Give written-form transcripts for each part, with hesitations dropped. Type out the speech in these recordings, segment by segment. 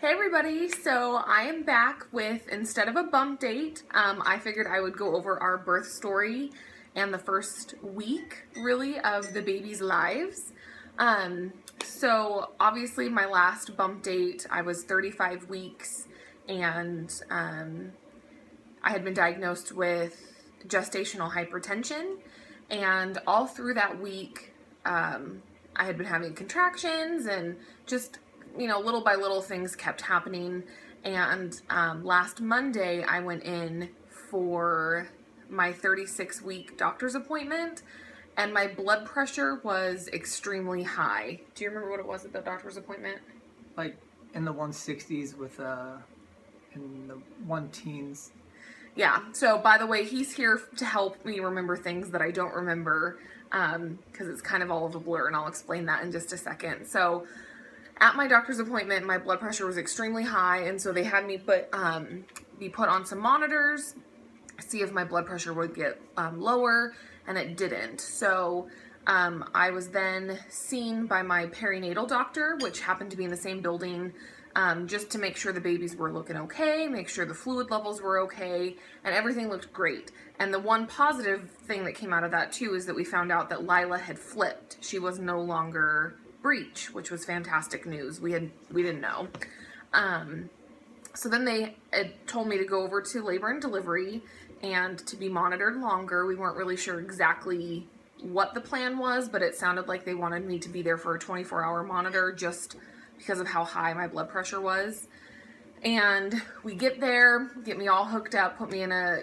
Hey everybody, so I am back with, instead of a bump date, I figured I would go over our birth story and the first week, really, of the baby's lives. So obviously my last bump date, I was 35 weeks and I had been diagnosed with gestational hypertension, and all through that week, I had been having contractions and just little by little things kept happening. And last Monday, I went in for my 36-week doctor's appointment, and my blood pressure was extremely high. Do you remember what it was at the doctor's appointment? Like in the 160s with in the 1 teens. Yeah, so by the way, he's here to help me remember things that I don't remember, because it's kind of all of a blur, and I'll explain that in just a second. So at my doctor's appointment, my blood pressure was extremely high, and so they had me be put on some monitors, see if my blood pressure would get lower, and it didn't. So I was then seen by my perinatal doctor, which happened to be in the same building, just to make sure the babies were looking okay, make sure the fluid levels were okay, and everything looked great. And the one positive thing that came out of that too is that we found out that Lyla had flipped. She was no longer breech, which was fantastic news. We didn't know. So then they had told me to go over to labor and delivery and to be monitored longer. We weren't really sure exactly what the plan was, but it sounded like they wanted me to be there for a 24-hour monitor just because of how high my blood pressure was. And we get there, get me all hooked up, put me in a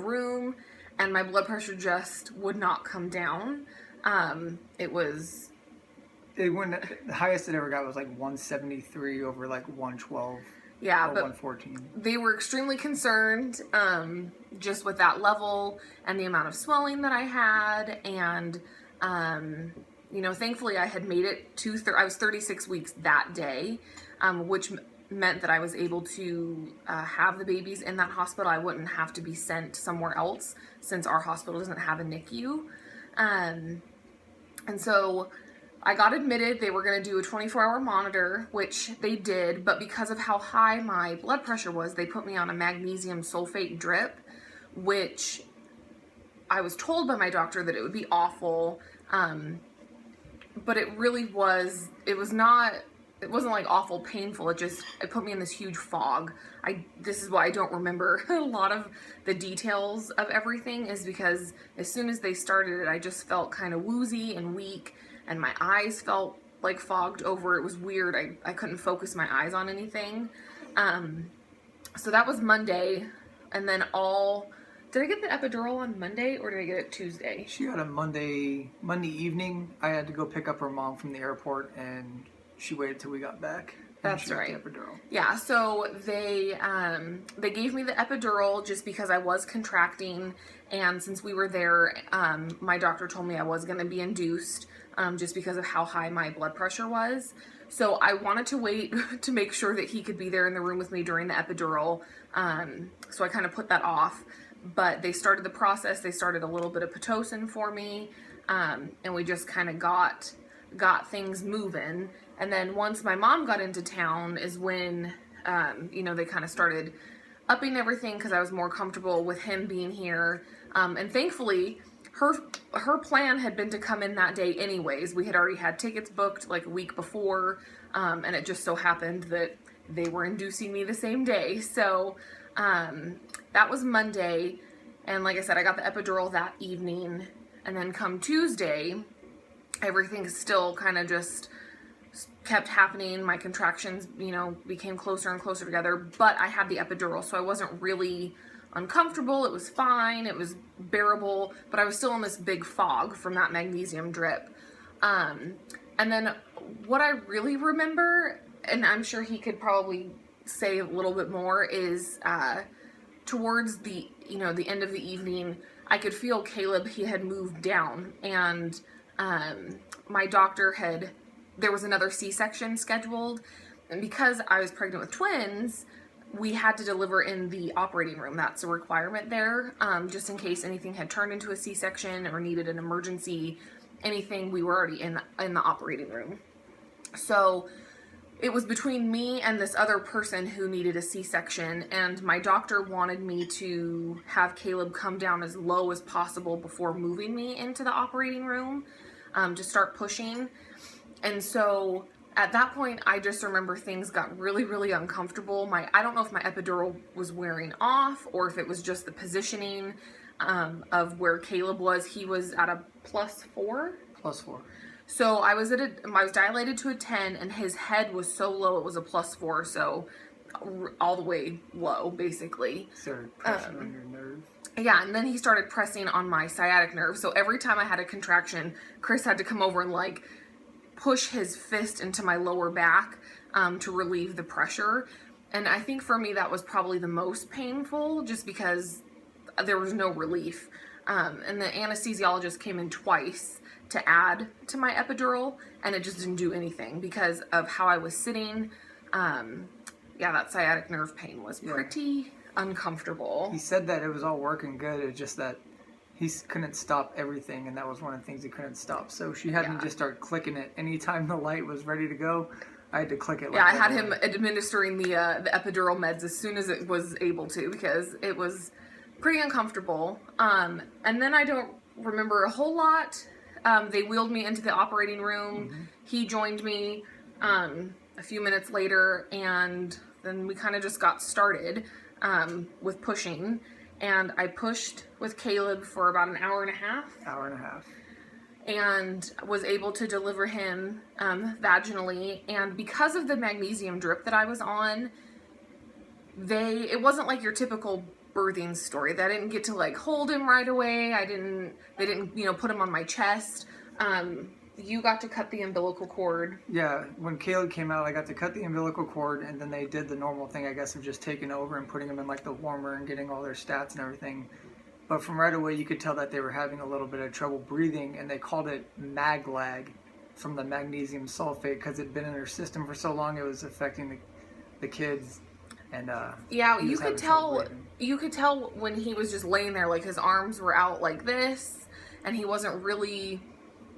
room, and my blood pressure just would not come down. The highest it ever got was like 173 over like 112. Yeah, or but 114. They were extremely concerned just with that level and the amount of swelling that I had. And, thankfully I had made it to, I was 36 weeks that day, which meant that I was able to have the babies in that hospital. I wouldn't have to be sent somewhere else since our hospital doesn't have a NICU. And so I got admitted. They were going to do a 24-hour monitor, which they did, but because of how high my blood pressure was, they put me on a magnesium sulfate drip, which I was told by my doctor that it would be awful, but it really was. It wasn't like awful painful. It put me in this huge fog. This is why I don't remember a lot of the details of everything, is because as soon as they started it, I just felt kind of woozy and weak, and my eyes felt like fogged over. It was weird. I couldn't focus my eyes on anything. So that was Monday, and then did I get the epidural on Monday or did I get it Tuesday? She got a Monday evening. I had to go pick up her mom from the airport, and she waited till we got back. That's right. The epidural. Yeah, so they gave me the epidural just because I was contracting, and since we were there, my doctor told me I was going to be induced just because of how high my blood pressure was. So I wanted to wait to make sure that he could be there in the room with me during the epidural. So I kind of put that off, but they started the process. They started a little bit of Pitocin for me, and we just kind of got things moving. And then once my mom got into town is when, they kind of started upping everything because I was more comfortable with him being here. And thankfully, her plan had been to come in that day anyways. We had already had tickets booked like a week before, and it just so happened that they were inducing me the same day. So that was Monday. And like I said, I got the epidural that evening. And then come Tuesday, everything still kind of just kept happening. My contractions, became closer and closer together, but I had the epidural, so I wasn't really uncomfortable. It was fine. It was bearable, but I was still in this big fog from that magnesium drip. And then what I really remember, and I'm sure he could probably say a little bit more, is towards the end of the evening, I could feel Caleb. He had moved down, and my doctor there was another C-section scheduled, and because I was pregnant with twins, we had to deliver in the operating room. That's a requirement there, just in case anything had turned into a C-section or needed an emergency, anything, we were already in the operating room. So it was between me and this other person who needed a C-section, and my doctor wanted me to have Caleb come down as low as possible before moving me into the operating room to start pushing. And so at that point, I just remember things got really, really uncomfortable. I don't know if my epidural was wearing off or if it was just the positioning of where Caleb was. He was at a +4. +4. So I was dilated to a 10, and his head was so low it was a +4. So all the way low, basically. Started pressing on your nerve. Yeah, and then he started pressing on my sciatic nerve. So every time I had a contraction, Chris had to come over and like push his fist into my lower back to relieve the pressure. And I think for me that was probably the most painful, just because there was no relief. And the anesthesiologist came in twice to add to my epidural, and it just didn't do anything because of how I was sitting. Yeah, that sciatic nerve pain was pretty uncomfortable. He said that it was all working good. It's just that he couldn't stop everything, and that was one of the things he couldn't stop. So she had me just start clicking it. Anytime the light was ready to go, I had to click it. Yeah, I had him administering the epidural meds as soon as it was able to, because it was pretty uncomfortable. And then I don't remember a whole lot. They wheeled me into the operating room. Mm-hmm. He joined me a few minutes later, and then we kind of just got started with pushing. And I pushed with Caleb for about an hour and a half. And was able to deliver him vaginally. And because of the magnesium drip that I was on, it wasn't like your typical birthing story. They didn't get to like hold him right away. They didn't, put him on my chest. You got to cut the umbilical cord. Yeah, when Caleb came out, I got to cut the umbilical cord, and then they did the normal thing, I guess, of just taking over and putting him in like the warmer and getting all their stats and everything. But from right away, you could tell that they were having a little bit of trouble breathing, and they called it mag lag from the magnesium sulfate because it had been in their system for so long it was affecting the kids. And yeah, you could tell. You could tell when he was just laying there, like his arms were out like this, and he wasn't really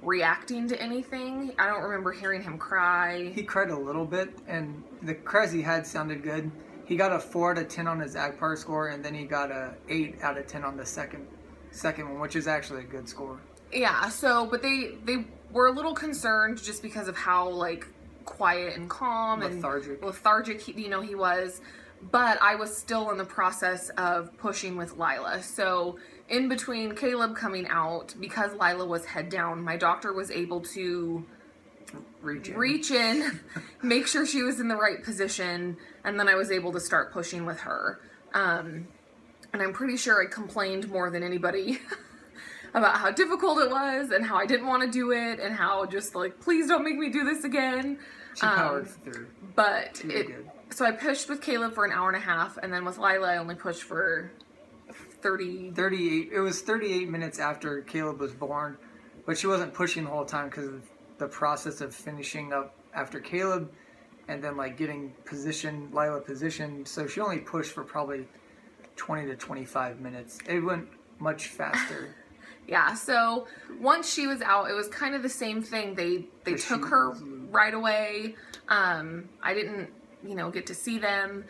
reacting to anything. I don't remember hearing him cry. He cried a little bit, and the cries he had sounded good. He got a 4 out of 10 on his AGPAR score, and then he got a 8 out of 10 on the second one, which is actually a good score. Yeah. So, but they were a little concerned just because of how like quiet and calm and lethargic he was. But I was still in the process of pushing with Lyla. So in between Caleb coming out, because Lyla was head down, my doctor was able to reach in, make sure she was in the right position, and then I was able to start pushing with her. And I'm pretty sure I complained more than anybody about how difficult it was and how I didn't want to do it and how just like, please don't make me do this again. She powered through. But so I pushed with Caleb for an hour and a half, and then with Lyla I only pushed for 38. It was 38 minutes after Caleb was born, but she wasn't pushing the whole time because of the process of finishing up after Caleb and then like getting Lyla positioned. So she only pushed for probably 20 to 25 minutes. It went much faster. Yeah, so once she was out, it was kind of the same thing. They took her right away. I didn't, get to see them,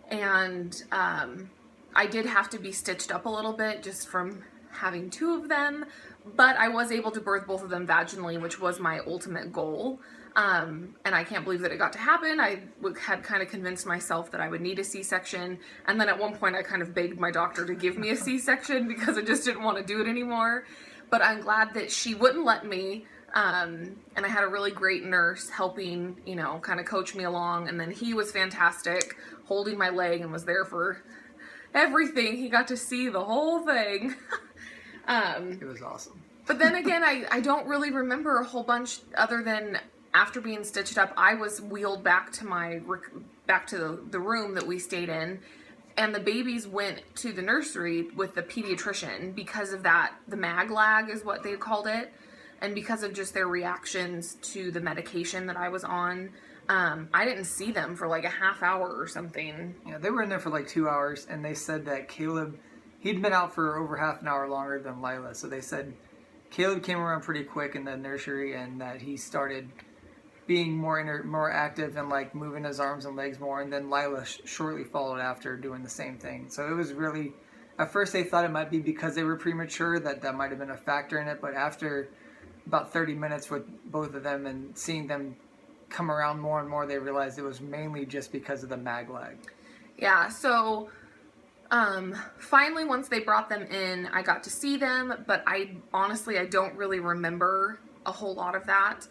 and I did have to be stitched up a little bit just from having 2 of them, but I was able to birth both of them vaginally, which was my ultimate goal. And I can't believe that it got to happen. I had kind of convinced myself that I would need a C-section, and then at one point I kind of begged my doctor to give me a C-section because I just didn't want to do it anymore. But I'm glad that she wouldn't let me, and I had a really great nurse helping, kind of coach me along, and then he was fantastic, holding my leg and was there for everything. He got to see the whole thing. It was awesome. But then again, I don't really remember a whole bunch other than after being stitched up, I was wheeled back to the room that we stayed in, and the babies went to the nursery with the pediatrician because of that. The mag lag is what they called it, and because of just their reactions to the medication that I was on. I didn't see them for like a half hour or something. Yeah, they were in there for like 2 hours, and they said that Caleb, he'd been out for over half an hour longer than Lyla, so they said Caleb came around pretty quick in the nursery, and that he started being more active and like moving his arms and legs more, and then Lyla shortly followed after doing the same thing. So it was really, at first they thought it might be because they were premature that might have been a factor in it, but after about 30 minutes with both of them and seeing them come around more and more, they realized it was mainly just because of the mag lag. Yeah, so finally once they brought them in, I got to see them, but I don't really remember a whole lot of that.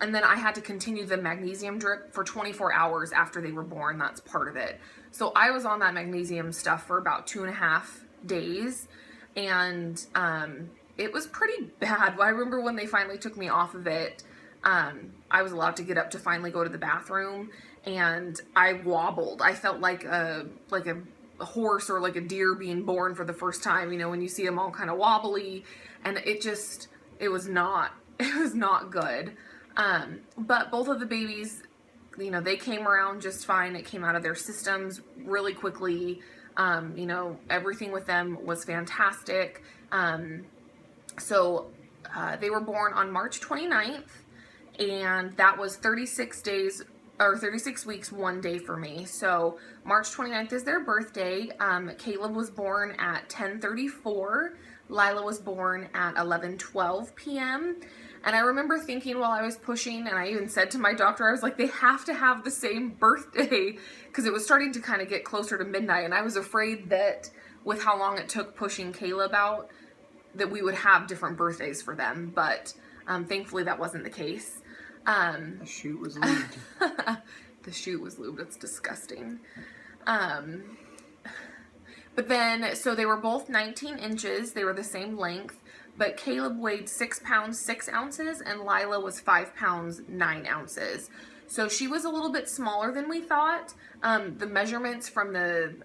And then I had to continue the magnesium drip for 24 hours after they were born. That's part of it. So I was on that magnesium stuff for about 2.5 days, and it was pretty bad. I remember when they finally took me off of it, I was allowed to get up to finally go to the bathroom, and I wobbled. I felt like a horse or like a deer being born for the first time, when you see them all kind of wobbly, and it was not good. But both of the babies, they came around just fine. It came out of their systems really quickly. Everything with them was fantastic. So they were born on March 29th, and that was 36 weeks, 1 day for me. So March 29th is their birthday. Caleb was born at 10:34. Lyla was born at 11:12 p.m. And I remember thinking while I was pushing, and I even said to my doctor, I was like, they have to have the same birthday, because it was starting to kind of get closer to midnight, and I was afraid that with how long it took pushing Caleb out, that we would have different birthdays for them. But thankfully that wasn't the case. The chute was lubed. The chute was lubed. It's disgusting. But then, so they were both 19 inches. They were the same length. But Caleb weighed 6 pounds, 6 ounces, and Lyla was 5 pounds, 9 ounces. So she was a little bit smaller than we thought. The measurements from the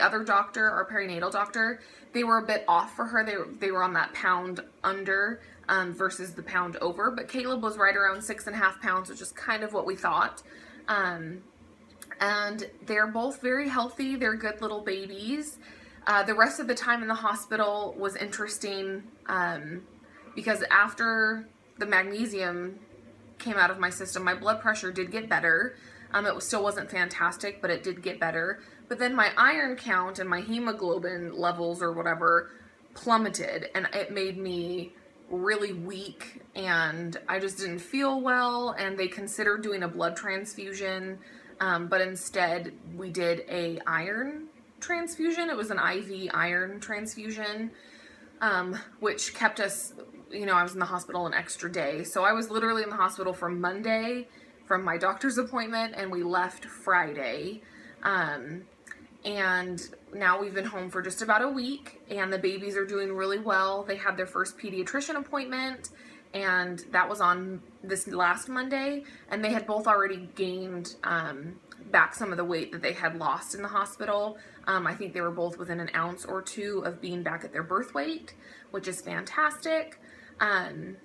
other doctor, our perinatal doctor, they were a bit off for her. They were on that pound under versus the pound over. But Caleb was right around 6.5 pounds, which is kind of what we thought. And they're both very healthy. They're good little babies. The rest of the time in the hospital was interesting because after the magnesium came out of my system, my blood pressure did get better. It still wasn't fantastic, but it did get better. But then my iron count and my hemoglobin levels or whatever plummeted, and it made me really weak, and I just didn't feel well, and they considered doing a blood transfusion, but instead we did a iron transfusion. It was an IV iron transfusion, which kept us, I was in the hospital an extra day. So I was literally in the hospital from Monday from my doctor's appointment, and we left Friday. And now we've been home for just about a week, and the babies are doing really well. They had their first pediatrician appointment, and that was on this last Monday, and they had both already gained back some of the weight that they had lost in the hospital. I think they were both within an ounce or two of being back at their birth weight, which is fantastic. And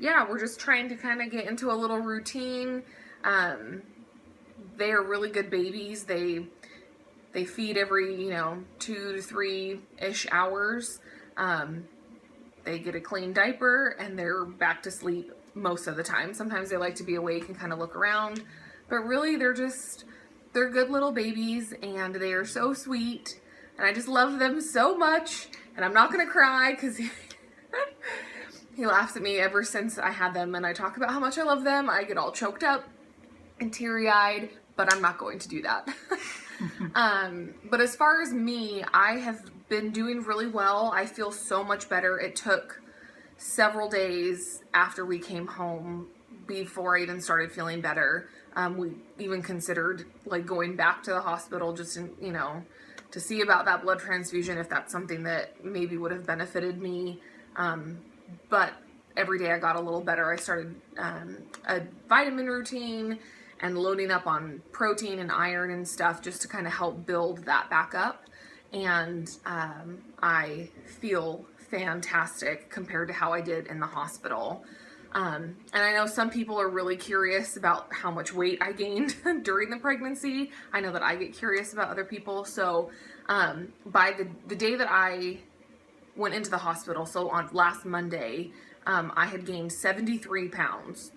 yeah, we're just trying to kind of get into a little routine. They are really good babies. They feed every, 2 to 3-ish hours. They get a clean diaper, and they're back to sleep most of the time. Sometimes they like to be awake and kind of look around, but really they're good little babies, and they are so sweet, and I just love them so much. And I'm not gonna cry because he laughs at me ever since I had them, and I talk about how much I love them. I get all choked up and teary-eyed, but I'm not going to do that. But as far as me, I have been doing really well. I feel so much better. It took several days after we came home before I even started feeling better. We even considered like going back to the hospital just to see about that blood transfusion, if that's something that maybe would have benefited me. But every day I got a little better. I started a vitamin routine and loading up on protein and iron and stuff just to kind of help build that back up. And I feel fantastic compared to how I did in the hospital. And I know some people are really curious about how much weight I gained during the pregnancy. I know that I get curious about other people. So by the day that I went into the hospital, so on last Monday, I had gained 73 pounds.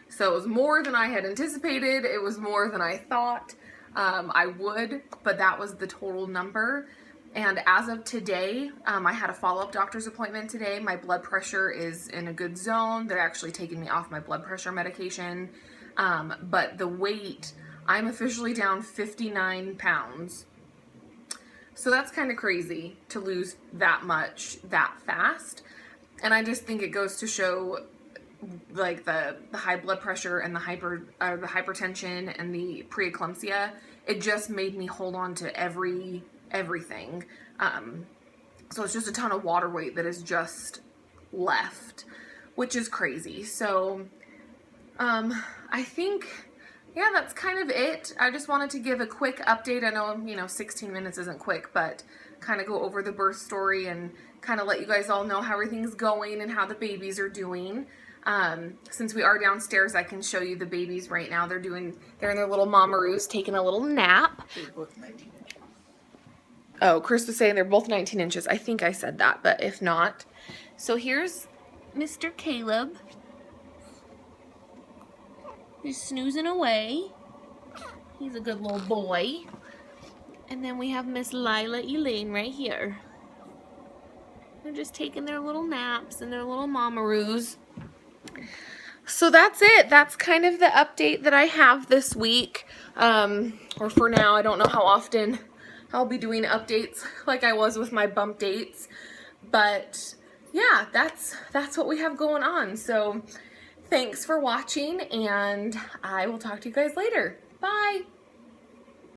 So it was more than I had anticipated. It was more than I thought I would, but that was the total number. And as of today, I had a follow-up doctor's appointment today. My blood pressure is in a good zone. They're actually taking me off my blood pressure medication. But the weight, I'm officially down 59 pounds. So that's kind of crazy to lose that much that fast. And I just think it goes to show, like, the high blood pressure and the hypertension and the preeclampsia, it just made me hold on to everything. So it's just a ton of water weight that is just left, which is crazy. So I think, yeah, that's kind of it. I just wanted to give a quick update. I know, 16 minutes isn't quick, but kind of go over the birth story and kind of let you guys all know how everything's going and how the babies are doing. Since we are downstairs, I can show you the babies right now. They're in their little mamaroos, taking a little nap. They're both 19 inches. Oh, Chris was saying they're both 19 inches. I think I said that, but if not. So here's Mr. Caleb. He's snoozing away. He's a good little boy. And then we have Miss Lyla Elaine right here. They're just taking their little naps and their little mamaroos. So that's it. That's kind of the update that I have this week. Or for now. I don't know how often I'll be doing updates like I was with my bump dates. But yeah, that's what we have going on. So thanks for watching, and I will talk to you guys later. Bye!